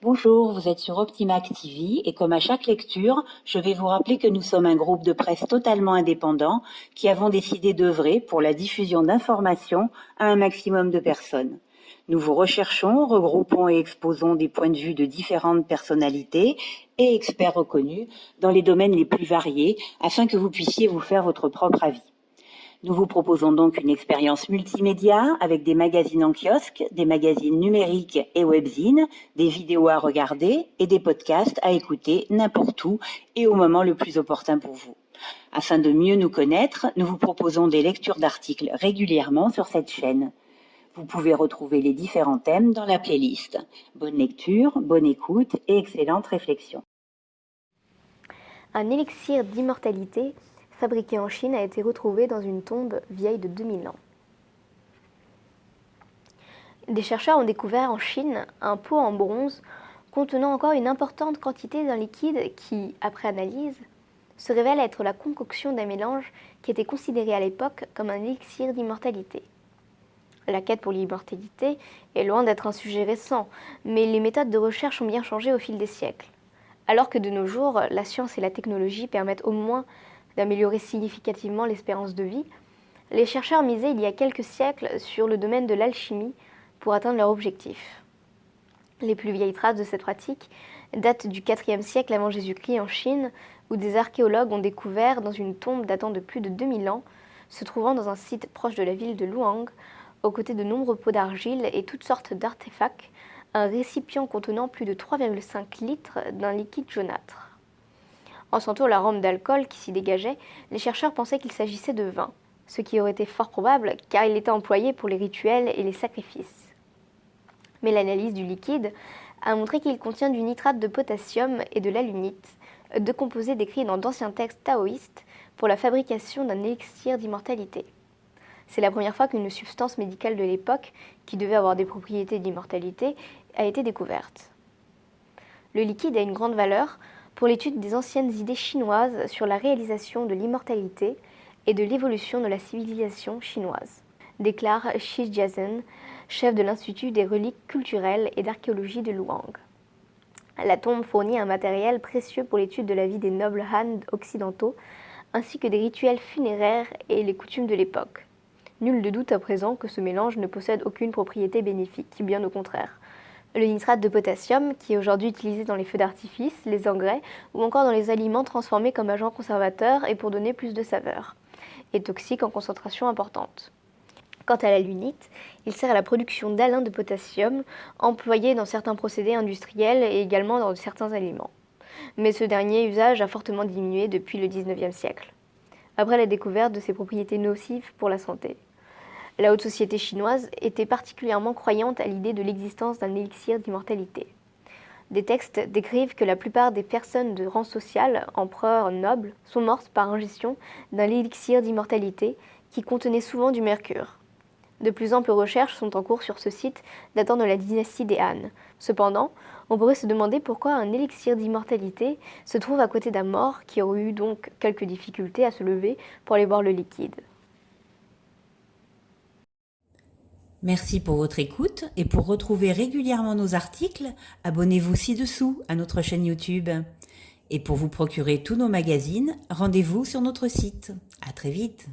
Bonjour, vous êtes sur Optimac TV et comme à chaque lecture, je vais vous rappeler que nous sommes un groupe de presse totalement indépendant qui avons décidé d'œuvrer pour la diffusion d'informations à un maximum de personnes. Nous vous recherchons, regroupons et exposons des points de vue de différentes personnalités et experts reconnus dans les domaines les plus variés afin que vous puissiez vous faire votre propre avis. Nous vous proposons donc une expérience multimédia avec des magazines en kiosque, des magazines numériques et webzines, des vidéos à regarder et des podcasts à écouter n'importe où et au moment le plus opportun pour vous. Afin de mieux nous connaître, nous vous proposons des lectures d'articles régulièrement sur cette chaîne. Vous pouvez retrouver les différents thèmes dans la playlist. Bonne lecture, bonne écoute et excellente réflexion. Un élixir d'immortalité fabriqué en Chine a été retrouvé dans une tombe vieille de 2000 ans. Des chercheurs ont découvert en Chine un pot en bronze contenant encore une importante quantité d'un liquide qui, après analyse, se révèle être la concoction d'un mélange qui était considéré à l'époque comme un élixir d'immortalité. La quête pour l'immortalité est loin d'être un sujet récent, mais les méthodes de recherche ont bien changé au fil des siècles. Alors que de nos jours, la science et la technologie permettent au moins d'améliorer significativement l'espérance de vie, les chercheurs misaient il y a quelques siècles sur le domaine de l'alchimie pour atteindre leur objectif. Les plus vieilles traces de cette pratique datent du IVe siècle avant Jésus-Christ en Chine, où des archéologues ont découvert dans une tombe datant de plus de 2000 ans, se trouvant dans un site proche de la ville de Luang, aux côtés de nombreux pots d'argile et toutes sortes d'artefacts, un récipient contenant plus de 3,5 litres d'un liquide jaunâtre. En sentant l'arôme d'alcool qui s'y dégageait, les chercheurs pensaient qu'il s'agissait de vin, ce qui aurait été fort probable car il était employé pour les rituels et les sacrifices. Mais l'analyse du liquide a montré qu'il contient du nitrate de potassium et de l'alunite, deux composés décrits dans d'anciens textes taoïstes pour la fabrication d'un élixir d'immortalité. C'est la première fois qu'une substance médicale de l'époque, qui devait avoir des propriétés d'immortalité, a été découverte. Le liquide a une grande valeur pour l'étude des anciennes idées chinoises sur la réalisation de l'immortalité et de l'évolution de la civilisation chinoise, déclare Shi Jiazhen, chef de l'Institut des reliques culturelles et d'archéologie de Luang. La tombe fournit un matériel précieux pour l'étude de la vie des nobles Han occidentaux, ainsi que des rituels funéraires et les coutumes de l'époque. Nul ne doute à présent que ce mélange ne possède aucune propriété bénéfique, bien au contraire. Le nitrate de potassium, qui est aujourd'hui utilisé dans les feux d'artifice, les engrais ou encore dans les aliments transformés comme agent conservateur et pour donner plus de saveur, est toxique en concentration importante. Quant à l'alunite, il sert à la production d'alun de potassium, employé dans certains procédés industriels et également dans certains aliments. Mais ce dernier usage a fortement diminué depuis le XIXe siècle, après la découverte de ses propriétés nocives pour la santé. La haute société chinoise était particulièrement croyante à l'idée de l'existence d'un élixir d'immortalité. Des textes décrivent que la plupart des personnes de rang social, empereurs, nobles, sont mortes par ingestion d'un élixir d'immortalité qui contenait souvent du mercure. De plus amples recherches sont en cours sur ce site datant de la dynastie des Han. Cependant, on pourrait se demander pourquoi un élixir d'immortalité se trouve à côté d'un mort qui aurait eu donc quelques difficultés à se lever pour aller boire le liquide. Merci pour votre écoute et pour retrouver régulièrement nos articles, abonnez-vous ci-dessous à notre chaîne YouTube. Et pour vous procurer tous nos magazines, rendez-vous sur notre site. À très vite.